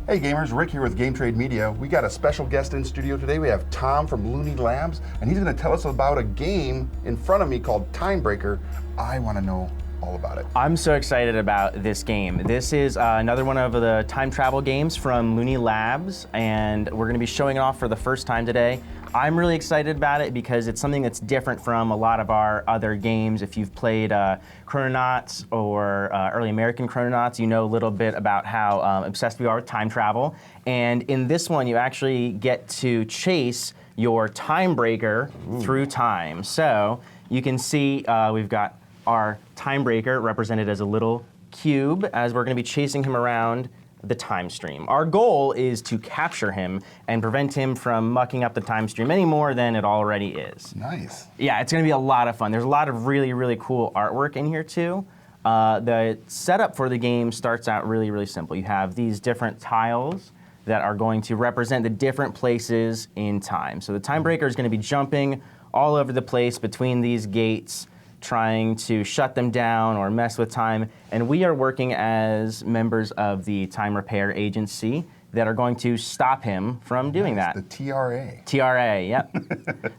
Hey gamers, Rick here with Game Trade Media. We got a special guest in studio today. We have Tom from Looney Labs, and he's going to tell us about a game in front of me called Timebreaker. I want to know all about it. I'm so excited about this game. This is another one of the time travel games from Looney Labs, and we're going to be showing it off for the first time today. I'm really excited about it because it's something that's different from a lot of our other games. If you've played Chrononauts or early American Chrononauts, you know a little bit about how obsessed we are with time travel. And in this one, you actually get to chase your time breaker through time. So you can see we've got our time breaker represented as a little cube as we're going to be chasing him around the time stream. Our goal is to capture him and prevent him from mucking up the time stream any more than it already is. Nice. Yeah, it's going to be a lot of fun. There's a lot of really, really cool artwork in here too. The setup for the game starts out really, really simple. You have these different tiles that are going to represent the different places in time. So the time breaker is going to be jumping all over the place between these gates, trying to shut them down or mess with time. And we are working as members of the Time Repair Agency that are going to stop him from doing that. The TRA. TRA, yep.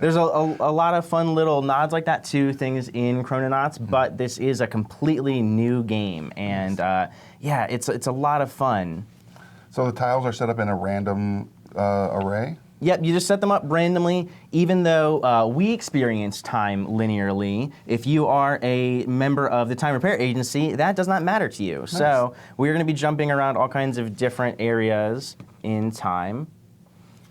There's a lot of fun little nods like that to things in Chrononauts, but this is a completely new game. And yeah, it's a lot of fun. So the tiles are set up in a random array? Yep, you just set them up randomly, even though we experience time linearly. If you are a member of the Time Repair Agency, that does not matter to you. Nice. So we're going to be jumping around all kinds of different areas in time.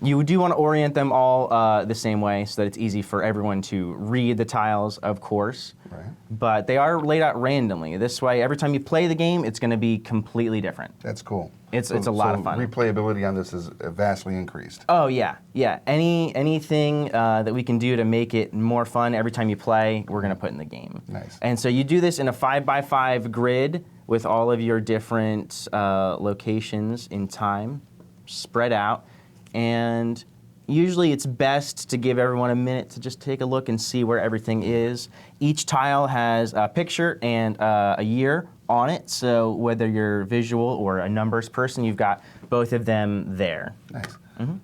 You do want to orient them all the same way so that it's easy for everyone to read the tiles, of course. Right. But they are laid out randomly. This way, every time you play the game, it's going to be completely different. That's cool. It's a lot of fun. Replayability on this is vastly increased. Oh yeah, yeah. Anything that we can do to make it more fun every time you play, we're going to put in the game. Nice. And so you do this in a 5x5 grid with all of your different locations in time spread out. And usually it's best to give everyone a minute to just take a look and see where everything is. Each tile has a picture and a year on it, so whether you're visual or a numbers person, you've got both of them there. Nice.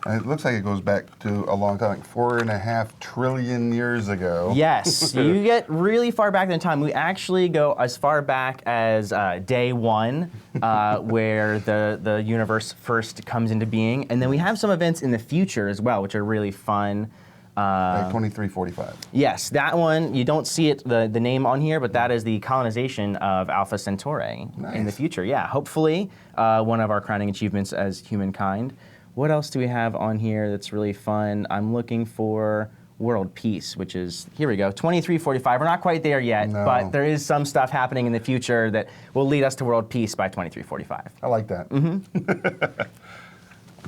It looks like it goes back to a long time, like 4.5 trillion years ago. Yes, you get really far back in time. We actually go as far back as day one, where the universe first comes into being. And then we have some events in the future as well, which are really fun. Like 2345. Yes, that one, you don't see it, the name on here, but that is the colonization of Alpha Centauri in the future. Yeah, hopefully one of our crowning achievements as humankind. What else do we have on here that's really fun? I'm looking for world peace, which is, here we go, 2345. We're not quite there yet, but there is some stuff happening in the future that will lead us to world peace by 2345. I like that.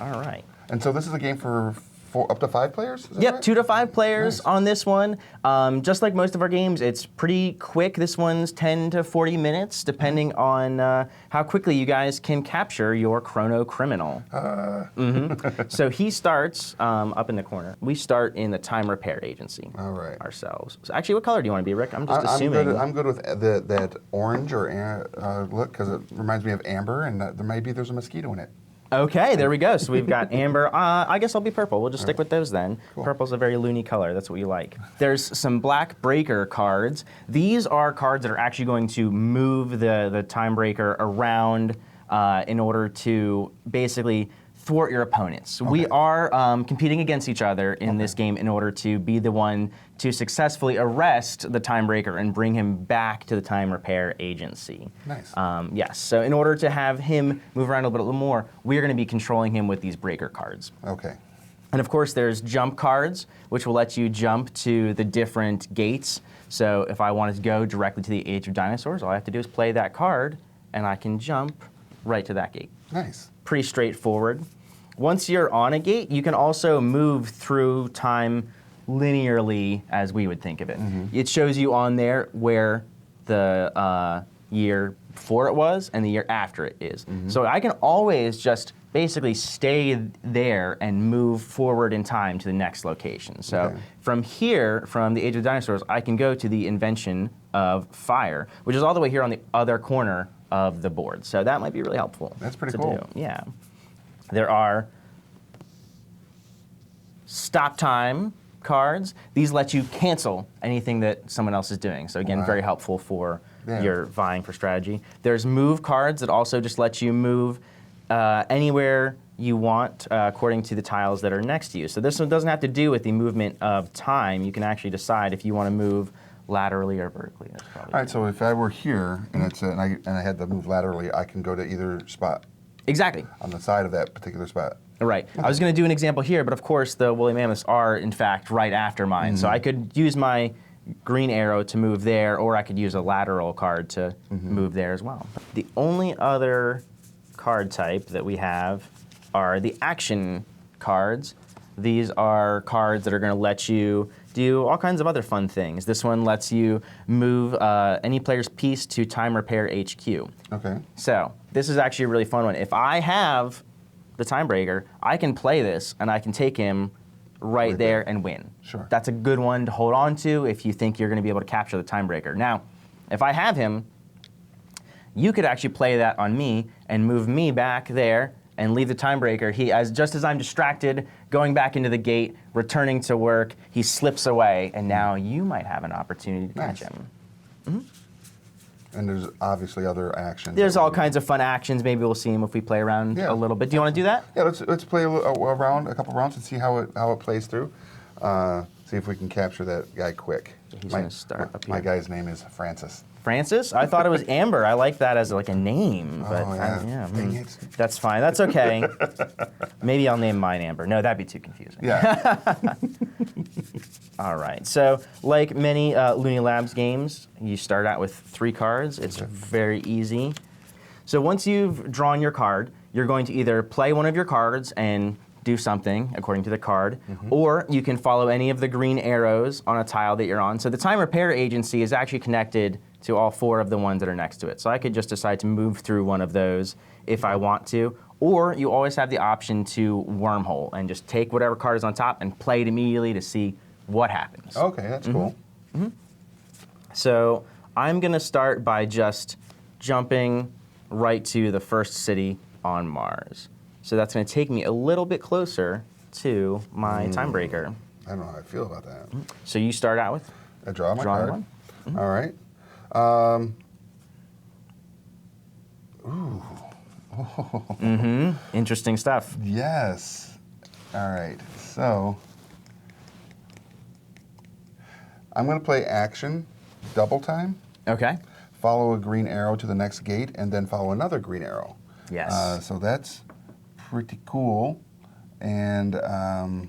All right. And so this is a game for up to 5 players? Yep, right? 2 to 5 players Nice. on this one. Just like most of our games, it's pretty quick. This one's 10 to 40 minutes, depending on how quickly you guys can capture your chrono-criminal. So he starts up in the corner. We start in the Time Repair Agency ourselves. So actually, what color do you want to be, Rick? I'm just assuming. I'm good with that orange or look, because it reminds me of amber, and there's a mosquito in it. Okay, there we go. So we've got amber. I guess I'll be purple. We'll just stick with those then. Cool. Purple's a very loony color. That's what you like. There's some black breaker cards. These are cards that are actually going to move the time breaker around in order to basically thwart your opponents. Okay. We are competing against each other in this game in order to be the one to successfully arrest the time breaker and bring him back to the Time Repair Agency. Nice. Yes, so in order to have him move around a little more, we are going to be controlling him with these breaker cards. Okay. And of course there's jump cards, which will let you jump to the different gates. So if I wanted to go directly to the Age of Dinosaurs, all I have to do is play that card and I can jump right to that gate. Nice. Pretty straightforward. Once you're on a gate, you can also move through time linearly as we would think of it. It shows you on there where the year before it was and the year after it is. So I can always just basically stay there and move forward in time to the next location. So from here, from the Age of Dinosaurs, I can go to the invention of fire, which is all the way here on the other corner of the board. So that might be really helpful. That's pretty to cool. do. Yeah. There are stop time cards. These let you cancel anything that someone else is doing. So again, very helpful for your vying for strategy. There's move cards that also just let you move anywhere you want according to the tiles that are next to you. So this one doesn't have to do with the movement of time. You can actually decide if you want to move laterally or vertically. That's probably All right, so if I were here and it's and I had to move laterally, I can go to either spot. Exactly. On the side of that particular spot. Right. I was going to do an example here, but of course the woolly mammoths are in fact right after mine. So I could use my green arrow to move there, or I could use a lateral card to move there as well. The only other card type that we have are the action cards. These are cards that are going to let you do all kinds of other fun things. This one lets you move any player's piece to Time Repair HQ. Okay. So this is actually a really fun one. If I have the Time Breaker, I can play this and I can take him right there and win. Sure. That's a good one to hold on to if you think you're going to be able to capture the Time Breaker. Now, if I have him, you could actually play that on me and move me back there and leave the Time Breaker. Just as I'm distracted, going back into the gate, returning to work, he slips away, and now you might have an opportunity to catch him. And there's obviously other actions. There's all kinds of fun actions. Maybe we'll see him if we play around a little bit. Do you want to do that? Yeah, let's play a couple rounds and see how it plays through. See if we can capture that guy quick. He's going to start up here. My guy's name is Francis. Francis? I thought it was Amber. I like that as like a name. But Dang it. That's fine. That's okay. Maybe I'll name mine Amber. No, that'd be too confusing. Yeah. All right. So, like many Looney Labs games, you start out with 3 cards. It's very easy. So once you've drawn your card, you're going to either play one of your cards and do something according to the card, or you can follow any of the green arrows on a tile that you're on. So the Time Repair Agency is actually connected to all 4 of the ones that are next to it. So I could just decide to move through one of those if I want to, or you always have the option to wormhole and just take whatever card is on top and play it immediately to see what happens. Okay, that's cool. So I'm going to start by just jumping right to the first city on Mars. So that's going to take me a little bit closer to my Time Breaker. I don't know how I feel about that. So you start out with? I draw my Drawing card. one. All right. Interesting stuff. Yes. All right. So I'm going to play action double time. Okay. Follow a green arrow to the next gate, and then follow another green arrow. Yes. So that's pretty cool. And I'm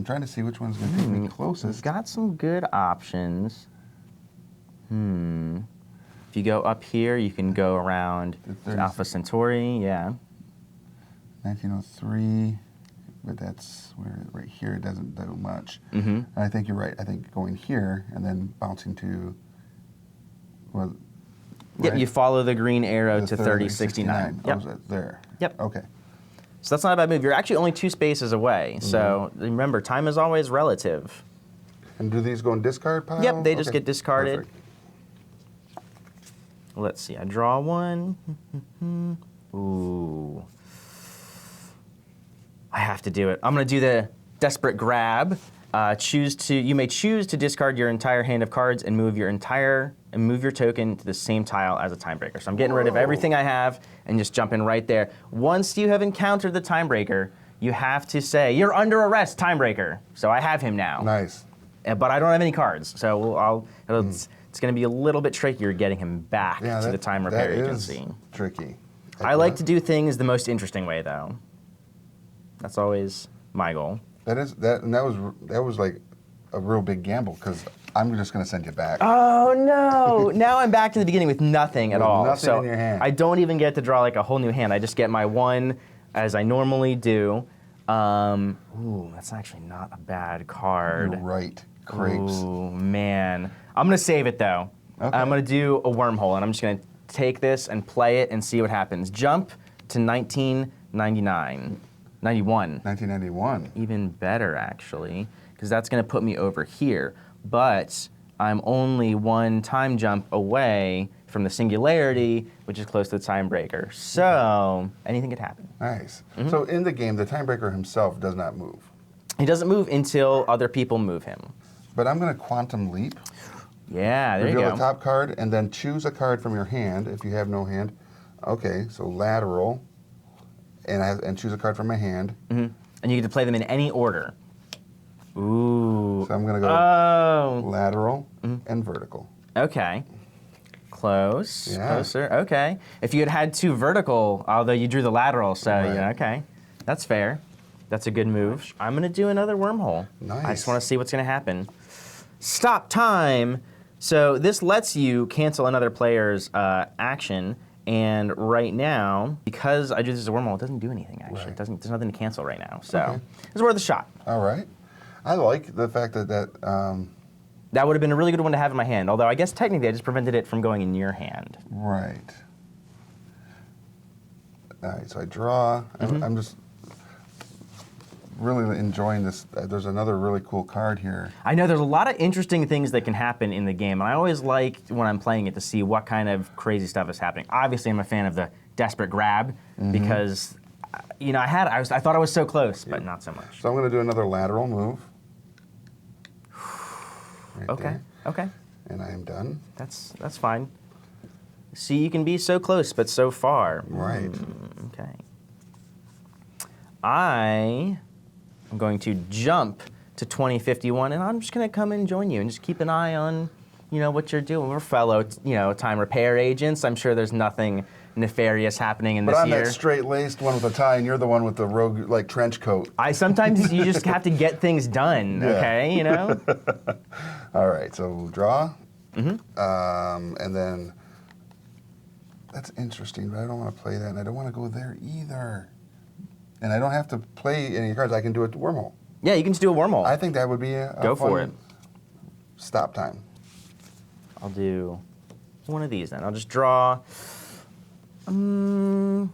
trying to see which one's going to take me We've closest. got some good options. If you go up here, you can go around Alpha Centauri. Yeah. 1903, but that's where right here it doesn't do much. And I think you're right. I think going here and then bouncing to, well, Yep, right? you follow the green arrow to 3069. 3069. Oh, Yep. is that there? Yep. Okay. So that's not a bad move. You're actually only 2 spaces away. So remember, time is always relative. And do these go in discard pile? Yep, they just get discarded. Perfect. Let's see, I draw one. Ooh. I have to do it. I'm gonna do the desperate grab. You may choose to discard your entire hand of cards and move your token to the same tile as a time breaker. So I'm getting rid of everything I have and just jumping right there. Once you have encountered the time breaker, you have to say, "You're under arrest, time breaker." So I have him now. Nice. But I don't have any cards, so it's going to be a little bit trickier getting him back to the Time Repair Agency. That is tricky. I like to do things the most interesting way, though. That's always my goal. That was like a real big gamble because I'm just going to send you back. Oh no! Now I'm back to the beginning with nothing at all. Nothing so in your hand. I don't even get to draw like a whole new hand. I just get my one as I normally do. Ooh, that's actually not a bad card. You're right. Crepes. Ooh, man. I'm going to save it, though. Okay. I'm going to do a wormhole, and I'm just going to take this and play it and see what happens. Jump to 1999. 91. 1991. Even better, actually, because that's going to put me over here. But I'm only one time jump away from the singularity, which is close to the time breaker. So anything could happen. Nice. So in the game, the time breaker himself does not move. He doesn't move until other people move him. But I'm going to quantum leap. Yeah, there you Reveal go. the top card, and then choose a card from your hand if you have no hand. Okay, so lateral, and choose a card from my hand. And you get to play them in any order. Ooh. So I'm going to go lateral and vertical. Okay. Close. Yeah. Closer. Okay. If you had 2 vertical, although you drew the lateral, so Right. yeah, okay. That's fair. That's a good move. I'm going to do another wormhole. Nice. I just want to see what's going to happen. Stop time. So this lets you cancel another player's action. And right now, because I do this as a wormhole, it doesn't do anything, actually. Right. It doesn't, there's nothing to cancel right now. So Okay. it's worth a shot. All right. I like the fact that That would have been a really good one to have in my hand. Although I guess technically I just prevented it from going in your hand. right. All right, so I draw. I'm just really enjoying this. There's another really cool card here. I know there's a lot of interesting things that can happen in the game, and I always like when I'm playing it to see what kind of crazy stuff is happening. Obviously, I'm a fan of the desperate grab because, you know, I thought I was so close, but not so much. So I'm going to do another lateral move. Right Okay, there. okay, And I am done. that's fine. See, you can be so close, but so far. Right. Okay. I am going to jump to 2051, and I'm just going to come and join you and just keep an eye on, you know, what you're doing. We're fellow, you know, time repair agents. I'm sure there's nothing nefarious happening in But this I'm year. that straight-laced one with a tie, and you're the one with the rogue, like, trench coat. Sometimes you just have to get things done, Yeah. okay, you know? All right, so draw. And then, that's interesting, but I don't want to play that, and I don't want to go there either. And I don't have to play any cards. I can do it to wormhole. Yeah, you can just do a wormhole. I think that would be a Go fun for it. Stop time. I'll do one of these then. I'll just draw. I'm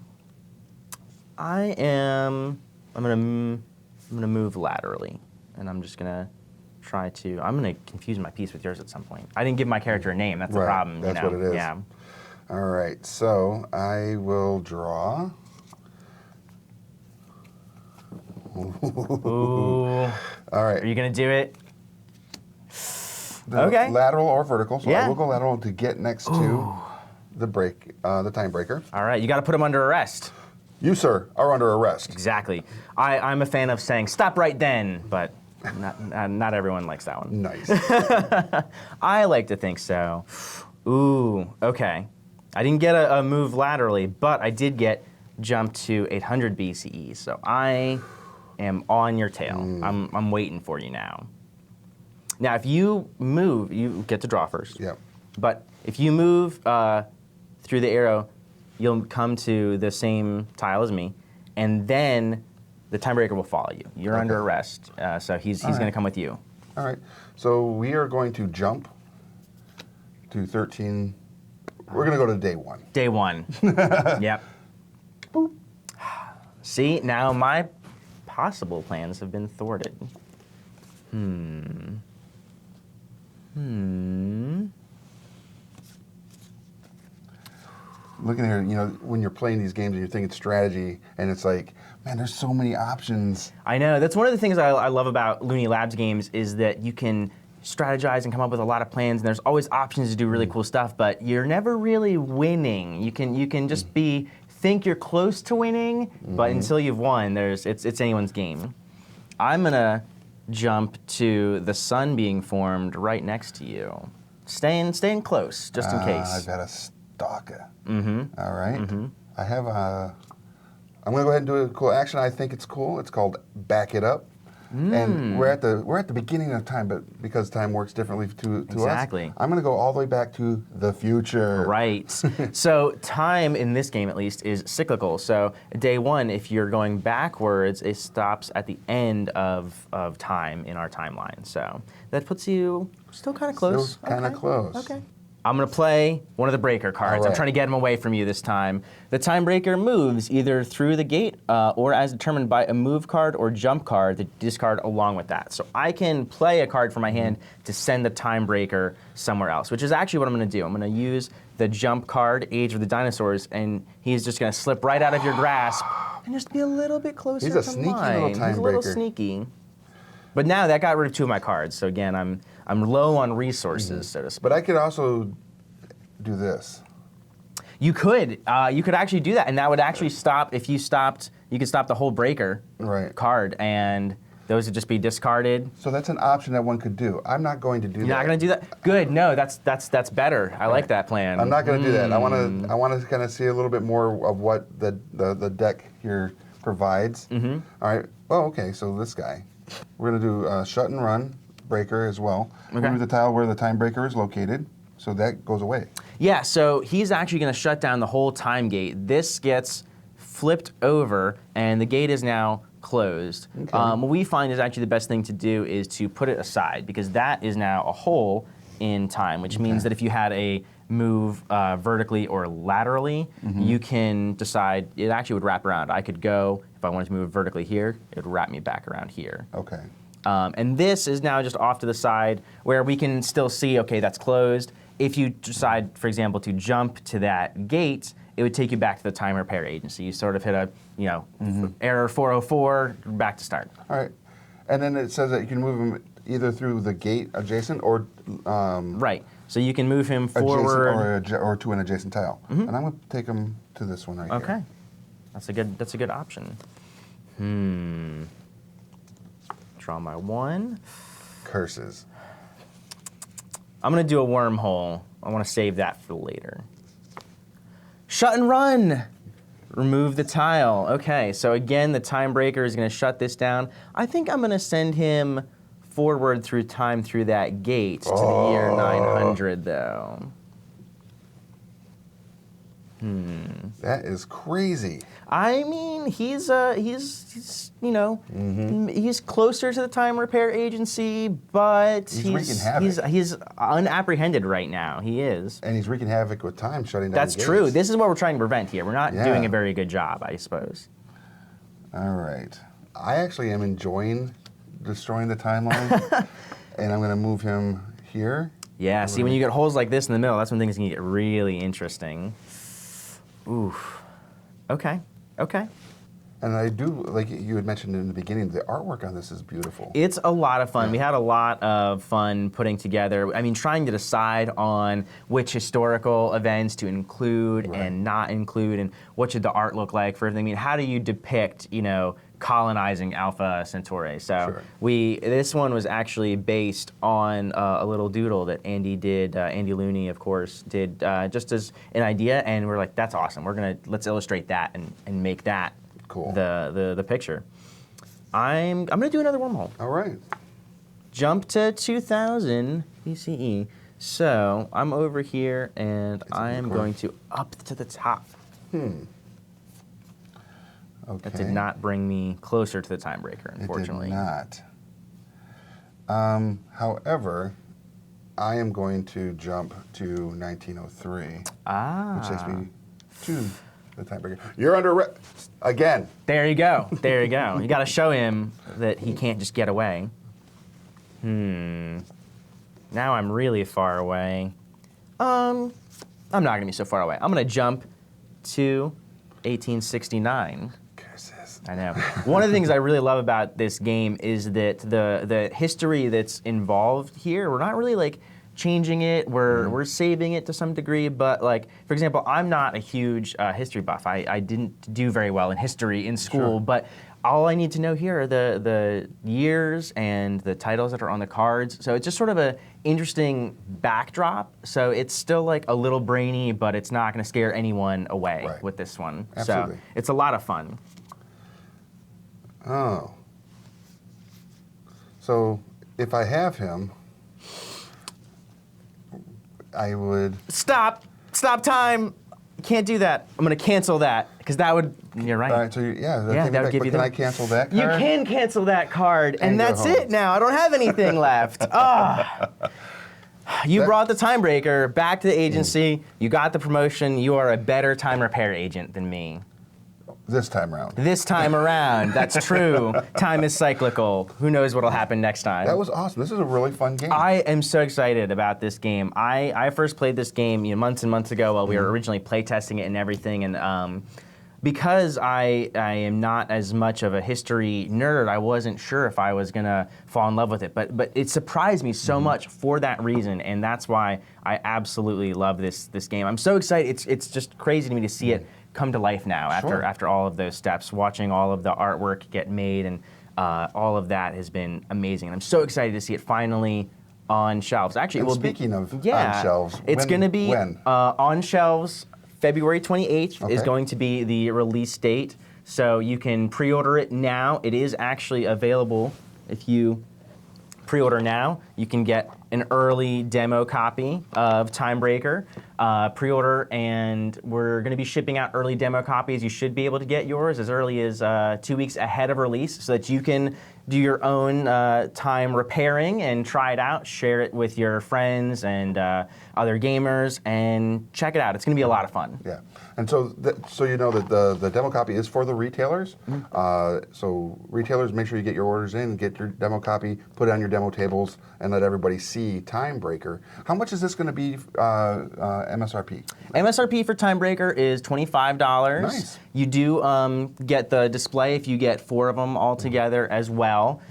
gonna move laterally, and I'm just gonna try to. I'm gonna confuse my piece with yours at some point. I didn't give my character a name. That's the Right, problem. that's you know? what it is. Yeah. All right, so I will draw. Ooh. All right. Are you gonna do it? The Okay. Lateral or vertical. So Yeah. I will go lateral to get next to the time breaker. All right. You got to put him under arrest. You, sir, are under arrest. Exactly. I'm a fan of saying "stop right then," but not everyone likes that one. Nice. I like to think so. Ooh. Okay. I didn't get a move laterally, but I did get jump to 800 BCE. So I am on your tail. I'm waiting for you now. Now, if you move, you get to draw first. Yep. But if you move through the arrow, you'll come to the same tile as me, and then the time breaker will follow you. You're under arrest, so he's going to come with you. All right. So we are going to jump to 13. We're going to go to day 1. Day 1. Yep. Boop. See, now my possible plans have been thwarted. Looking here, you know, when you're playing these games and you're thinking strategy, and it's like, man, there's so many options. I know. That's one of the things I love about Looney Labs games is that you can strategize and come up with a lot of plans, and there's always options to do really cool stuff, but you're never really winning. You can just think you're close to winning, but until you've won, it's anyone's game. I'm gonna jump to the sun being formed right next to you. Staying close, just in case. I've got a stalker. All right. I have a. I'm going to go ahead and do a cool action. I think it's cool. It's called Back It Up. And we're at the beginning of time, but because time works differently to Exactly. us, I'm going to go all the way back to the future. Right. So time in this game, at least, is cyclical. So day 1, if you're going backwards, it stops at the end of time in our timeline. So that puts you still kind of close. Still kind of close. Okay. I'm going to play one of the breaker cards. All right. I'm trying to get him away from you this time. The time breaker moves either through the gate or as determined by a move card or jump card, the discard along with that. So I can play a card from my hand to send the time breaker somewhere else, which is actually what I'm going to do. I'm going to use the jump card, Age of the Dinosaurs, and he's just going to slip right out of your grasp and just be a little bit closer to He's a sneaky little time He's a little breaker. sneaky. But now that got rid of 2 of my cards, so again, I'm low on resources, so to speak. But I could also do this. You could actually do that, and that would actually stop, if you stopped, you could stop the whole breaker card, and those would just be discarded. So that's an option that one could do. I'm not going to do that. You're not going to do that? Good, no, that's better. I like that plan. I'm not going to do that. I want to kind of see a little bit more of what the deck here provides. All right, oh, okay, so this guy. We're going to do shut and run breaker as well. Okay. Move the tile where the time breaker is located, so that goes away. Yeah, so he's actually going to shut down the whole time gate. This gets flipped over, and the gate is now closed. Okay. What we find is actually the best thing to do is to put it aside, because that is now a hole in time, which means that if you had a move vertically or laterally, you can decide, it actually would wrap around. I could go, if I wanted to move vertically here, it would wrap me back around here. Okay. And this is now just off to the side where we can still see, okay, that's closed. If you decide, for example, to jump to that gate, it would take you back to the time repair agency. You sort of hit a, error 404, back to start. All right. And then it says that you can move him either through the gate adjacent or right. So you can move him forward or to an adjacent tile. And I'm going to take him to this one right here. Okay. That's a good option. Draw my 1. Curses. I'm going to do a wormhole. I want to save that for later. Shut and run. Remove the tile. Okay, so again, the time breaker is going to shut this down. I think I'm going to send him forward through time through that gate to the year 900, though. That is crazy. I mean, he's closer to the time repair agency, but He's wreaking havoc. he's unapprehended right now. He is. And he's wreaking havoc with time shutting down That's gates. true. This is what we're trying to prevent here. We're not doing a very good job, I suppose. All right. I actually am enjoying destroying the timeline, and I'm going to move him here. Yeah, see, when you get holes like this in the middle, that's when things can get really interesting. Oof. Okay. And I do, like you had mentioned in the beginning, the artwork on this is beautiful. It's a lot of fun. We had a lot of fun putting together, trying to decide on which historical events to include and not include, and what should the art look like for everything. How do you depict, colonizing Alpha Centauri? So this one was actually based on a little doodle that Andy did. Andy Looney, of course, did just as an idea, and we're like, that's awesome. Let's illustrate that and make that cool. The picture. I'm gonna do another wormhole. All right. Jump to 2000 BCE. So I'm over here, and I am going to up to the top. Okay. That did not bring me closer to the time breaker, unfortunately. It did not. However, I am going to jump to 1903. Which takes me to the time breaker. You're under again. There you go. You got to show him that he can't just get away. Now I'm really far away. I'm not going to be so far away. I'm going to jump to 1869. I know. One of the things I really love about this game is that the history that's involved here, we're not really changing it. We're saving it to some degree, but for example, I'm not a huge history buff. I didn't do very well in history in school, but all I need to know here are the years and the titles that are on the cards. So it's just sort of an interesting backdrop. So it's still a little brainy, but it's not going to scare anyone away with this one. Absolutely. So it's a lot of fun. Oh. So if I have him, I would... Stop time. You can't do that. I'm going to cancel that, because that would... You're right. All right, so that would give you can I cancel that card? You can cancel that card, and that's it now. I don't have anything left. You brought the time breaker back to the agency. You got the promotion. You are a better time repair agent than me. This time around. This time around, that's true. Time is cyclical. Who knows what'll happen next time? That was awesome. This is a really fun game. I am so excited about this game. I first played this game months and months ago while we were originally playtesting it and everything, and because I am not as much of a history nerd, I wasn't sure if I was gonna fall in love with it. But it surprised me so much for that reason, and that's why I absolutely love this game. I'm so excited. It's just crazy to me to see it come to life now after all of those steps. Watching all of the artwork get made and all of that has been amazing. And I'm so excited to see it finally on shelves. Actually, and it will speaking be, of on shelves, it's going to be on shelves. February 28th is Okay. going to be the release date, so you can pre-order it now. It is actually available. If you pre-order now, you can get an early demo copy of Timebreaker. Pre-order, and we're going to be shipping out early demo copies. You should be able to get yours as early as 2 weeks ahead of release, so that you can do your own time repairing and try it out, share it with your friends and other gamers, and check it out. It's going to be a lot of fun. Yeah, and so you know that the demo copy is for the retailers. So retailers, make sure you get your orders in, get your demo copy, put it on your demo tables, and let everybody see Timebreaker. How much is this going to be MSRP? MSRP for Timebreaker is $25. Nice. You do get the display if you get 4 of them all together as well.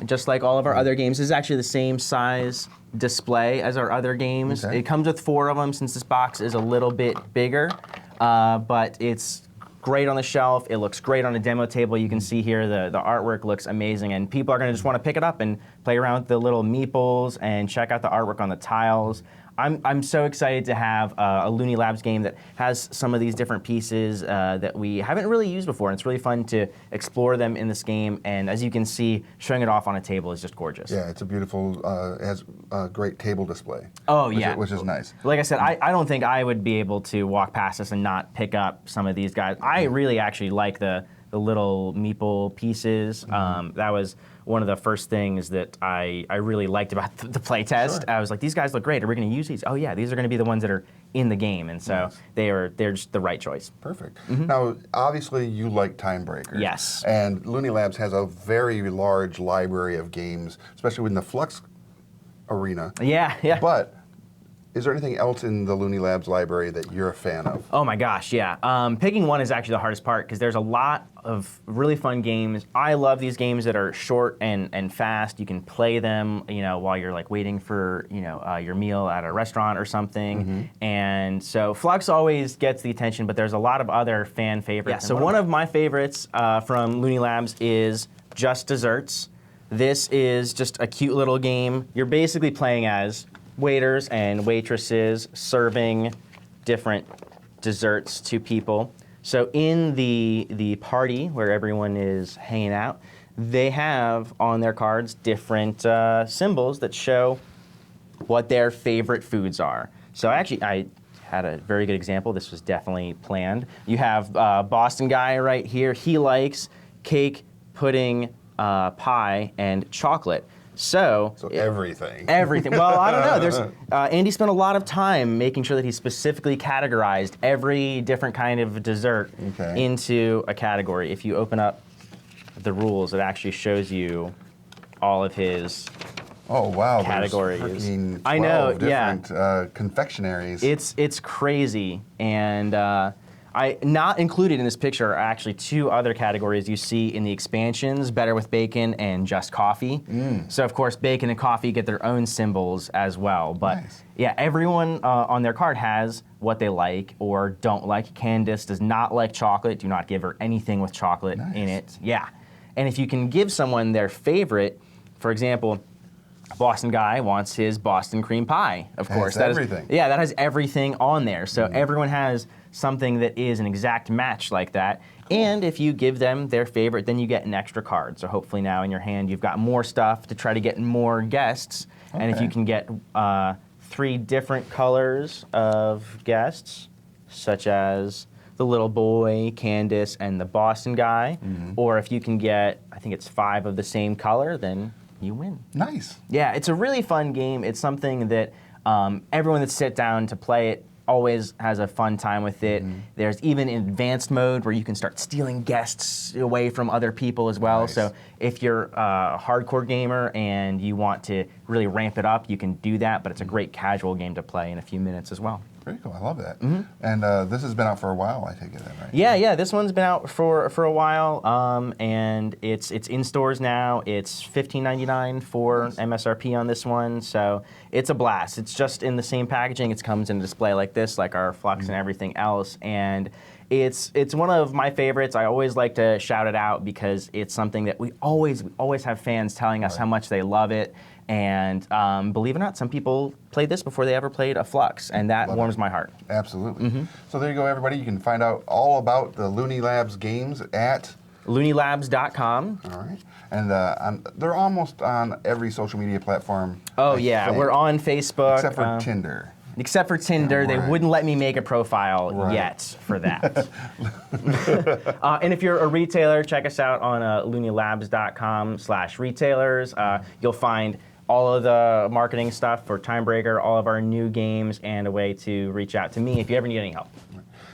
Just like all of our other games, this is actually the same size display as our other games. Okay. It comes with 4 of them since this box is a little bit bigger, but it's great on the shelf. It looks great on a demo table. You can see here the artwork looks amazing, and people are going to just want to pick it up and play around with the little meeples and check out the artwork on the tiles. I'm so excited to have a Looney Labs game that has some of these different pieces that we haven't really used before, and it's really fun to explore them in this game, and as you can see, showing it off on a table is just gorgeous. Yeah, it's a beautiful, it has a great table display. Oh, which yeah. Which is nice. Like I said, I don't think I would be able to walk past this and not pick up some of these guys. I really actually like the little meeple pieces. That was one of the first things that I really liked about the playtest. Sure. I was like, these guys look great. Are we going to use these? Oh yeah, these are going to be the ones that are in the game, and so they're just the right choice. Perfect. Now, obviously, you like Timebreaker. Yes. And Looney Labs has a very large library of games, especially in the Flux arena. Yeah, yeah. But is there anything else in the Looney Labs library that you're a fan of? Oh my gosh, yeah. Picking one is actually the hardest part because there's a lot of really fun games. I love these games that are short and fast. You can play them, while you're like waiting for, your meal at a restaurant or something. And so Flux always gets the attention, but there's a lot of other fan favorites. Yeah, so one of my favorites from Looney Labs is Just Desserts. This is just a cute little game. You're basically playing as waiters and waitresses serving different desserts to people. So in the party where everyone is hanging out, they have on their cards different symbols that show what their favorite foods are. So I had a very good example. This was definitely planned. You have Boston guy right here. He likes cake, pudding, pie, and chocolate. So everything. Everything. Well, I don't know. There's Andy spent a lot of time making sure that he specifically categorized every different kind of dessert into a category. If you open up the rules, it actually shows you all of his categories. There's I know. different confectionaries. It's crazy, and not included in this picture are actually 2 other categories you see in the expansions, Better with Bacon and Just Coffee. So of course, bacon and coffee get their own symbols as well. But yeah, everyone on their card has what they like or don't like. Candace does not like chocolate. Do not give her anything with chocolate in it. Yeah. And if you can give someone their favorite, for example, Boston guy wants his Boston cream pie, of course. That everything. That has everything on there. So everyone has something that is an exact match like that. And if you give them their favorite, then you get an extra card. So hopefully now in your hand you've got more stuff to try to get more guests. And if you can get 3 different colors of guests, such as the little boy, Candace, and the Boston guy, or if you can get, I think it's 5 of the same color, then you win. Nice. Yeah, it's a really fun game. It's something that Everyone that sit down to play it always has a fun time with it. There's even an advanced mode where you can start stealing guests away from other people as well. Nice. So if you're a hardcore gamer and you want to really ramp it up, you can do that, but it's a great casual game to play in a few minutes as well. Very cool. I love that. And this has been out for a while, I take it, then, right? Yeah. This one's been out for a while, and it's in stores now. It's $15.99 for MSRP on this one, so it's a blast. It's just in the same packaging. It comes in a display like this, like our Flux and everything else, and it's one of my favorites. I always like to shout it out because it's something that we always have fans telling us how much they love it. And believe it or not, some people played this before they ever played a Flux, and that warms my heart. Absolutely. So there you go, everybody. You can find out all about the Looney Labs games at LooneyLabs.com. All right. And they're almost on every social media platform. Oh, I yeah. think, We're on Facebook. except for Tinder. Except for Tinder, Yeah, they right. wouldn't let me make a profile yet for that. And if you're a retailer, check us out on LooneyLabs.com/retailers. You'll find all of the marketing stuff for Timebreaker, all of our new games, and a way to reach out to me if you ever need any help.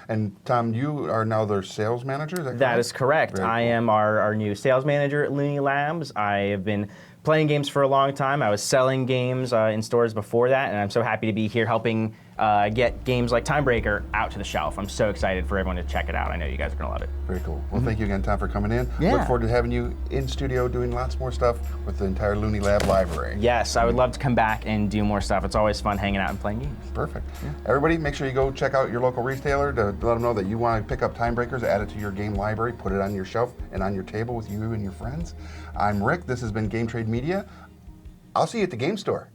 And Tom, you are now their sales manager, is that correct? That is correct. Very I cool. am our new sales manager at Looney Labs. I have been playing games for a long time. I was selling games in stores before that, and I'm so happy to be here helping get games like Timebreaker out to the shelf. I'm so excited for everyone to check it out. I know you guys are going to love it. Very cool. Well, thank you again, Tom, for coming in. Yeah. Look forward to having you in studio doing lots more stuff with the entire Looney Lab library. Yes, I would love to come back and do more stuff. It's always fun hanging out and playing games. Perfect. Everybody, make sure you go check out your local retailer to let them know that you want to pick up Timebreakers, add it to your game library, put it on your shelf and on your table with you and your friends. I'm Rick. This has been Game Trade Media. I'll see you at the game store.